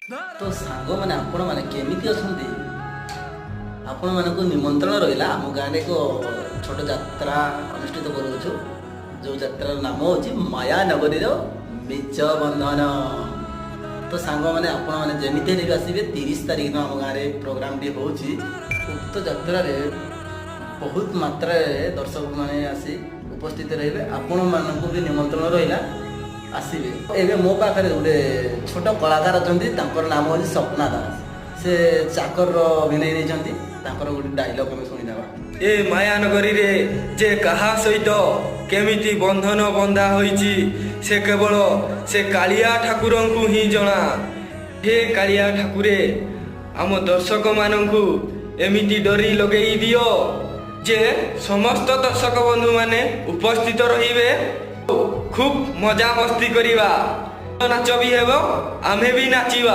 तो सांग मैंने आपण मैंने केमिति अछंती आपण मानक निमंत्रण रहा आम गाँव एक छोट यात्रा अनुष्ठित करूँ जो यात्रार नाम हूँ माया नगरी बीच बंधन। तो सांग मैंने आपण मैंने जमीते भी आसवे 30 तारिख आम गाँव में प्रोग्राम टी हो उक्त यात्रा बहुत मात्रा दर्शक मैंने आसी उपस्थित रहे आपण मानक भी निमंत्रण रहा आसवे। एवं मो पाखे गोटे छोट कलाकार अच्छा नाम हूँ स्वप्ना दास से चाकर अभिनय नहीं गोटे डायलॉग आम शुणीदा ए माया नगरी रे जे कहा सहित केमिति बंधन बंधा होईची से केवल से कालिया ठाकुर को ही जना। हे कालिया ठाकुरे आम दर्शक मानू एमिति डरी लगे दियो जे समस्त दर्शक बंधु माने उपस्थित रहिबे खूब मजा मस्ती करिबा नाच भी हेबो आमे भी नाचिबा।